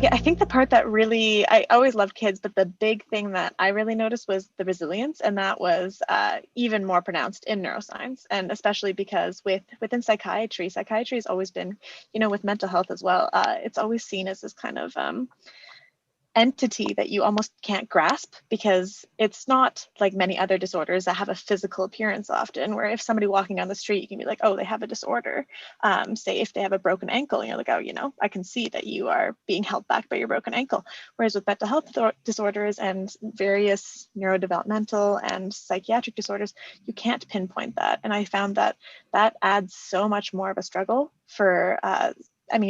I think the part that really, I always loved kids, but the big thing that I really noticed was the resilience, and that was even more pronounced in neuroscience, and especially because within psychiatry has always been, with mental health as well, it's always seen as this kind of entity that you almost can't grasp, because it's not like many other disorders that have a physical appearance often, where if somebody walking down the street, you can be like, oh, they have a disorder. Say if they have a broken ankle, and you're like, oh, I can see that you are being held back by your broken ankle. Whereas with mental health disorders and various neurodevelopmental and psychiatric disorders, you can't pinpoint that. And I found that adds so much more of a struggle for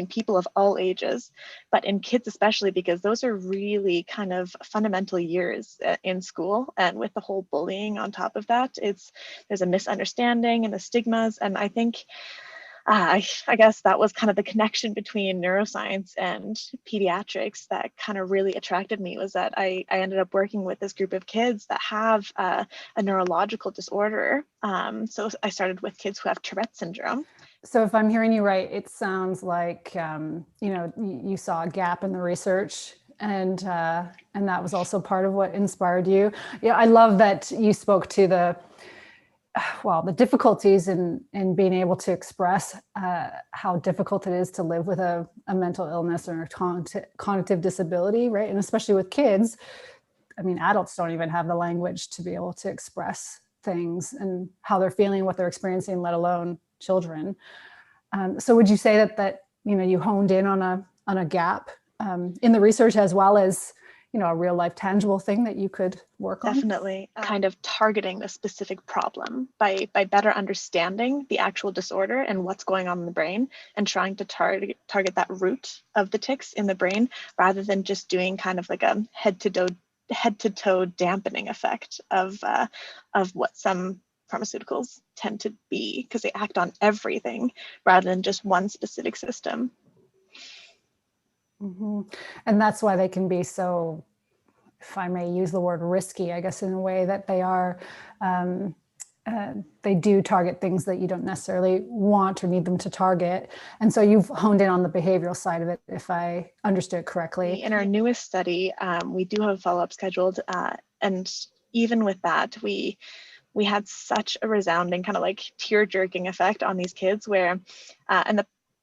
people of all ages, but in kids especially, because those are really kind of fundamental years in school. And with the whole bullying on top of that, there's a misunderstanding and the stigmas. And I think, I guess that was kind of the connection between neuroscience and pediatrics that kind of really attracted me, was that I ended up working with this group of kids that have a neurological disorder. So I started with kids who have Tourette syndrome. So if I'm hearing you right, it sounds like, you saw a gap in the research, and that was also part of what inspired you. Yeah, I love that you spoke to the difficulties in being able to express how difficult it is to live with a mental illness or a cognitive disability, right? And especially with kids, adults don't even have the language to be able to express things and how they're feeling, what they're experiencing, let alone children. So would you say that you honed in on a gap in the research, as well as a real life tangible thing that you could work on? Definitely. Kind of targeting the specific problem by better understanding the actual disorder and what's going on in the brain, and trying to target that root of the tics in the brain, rather than just doing kind of like a head to toe dampening effect of what some pharmaceuticals tend to be, because they act on everything rather than just one specific system. Mm-hmm. And that's why they can be so, if I may use the word, risky, I guess, in a way that they are. They do target things that you don't necessarily want or need them to target. And so you've honed in on the behavioral side of it, if I understood correctly. In our newest study, we do have a follow-up scheduled. And even with that, we had such a resounding kind of like tear-jerking effect on these kids, where,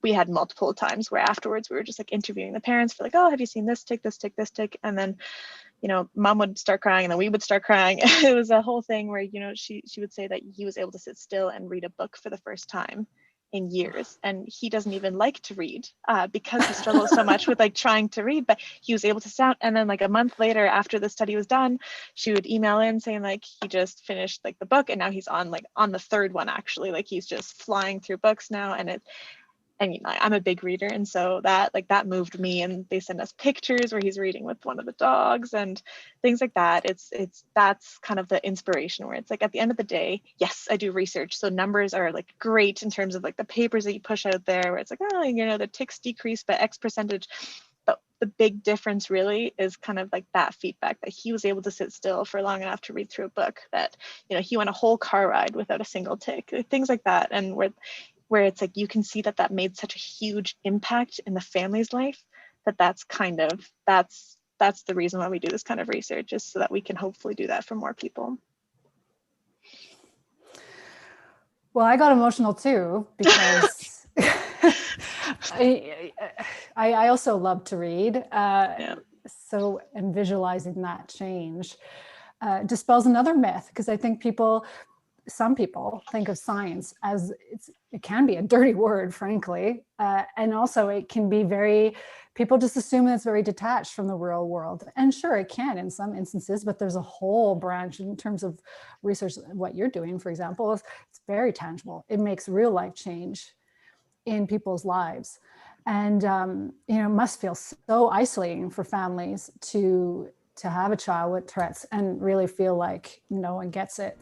we had multiple times where afterwards we were just like interviewing the parents for like, oh, have you seen this tic, this tic, this tic? And then, mom would start crying, and then we would start crying. It was a whole thing where, she would say that he was able to sit still and read a book for the first time in years, and he doesn't even like to read because he struggles so much with like trying to read, but he was able to sound. And then like a month later, after the study was done, she would email in saying like he just finished like the book, and now he's on the third one, actually. Like he's just flying through books now. And I'm a big reader, and so that moved me. And they send us pictures where he's reading with one of the dogs and things like that. That's kind of the inspiration, where it's like, at the end of the day, yes, I do research, so numbers are like great in terms of like the papers that you push out there, where it's like, oh, the tics decreased by X percentage. But the big difference really is kind of like that feedback, that he was able to sit still for long enough to read through a book, that he went a whole car ride without a single tic, things like that. And where it's like, you can see that made such a huge impact in the family's life, that's the reason why we do this kind of research, is so that we can hopefully do that for more people. Well, I got emotional too, because I also love to read. Yeah. So, and visualizing that change dispels another myth, because I think some people think of science as it can be a dirty word, frankly. And also it can be people just assume it's very detached from the real world. And sure, it can in some instances, but there's a whole branch in terms of research. What you're doing, for example, it's very tangible. It makes real life change in people's lives. And, it must feel so isolating for families to have a child with Tourette's and really feel like no one gets it.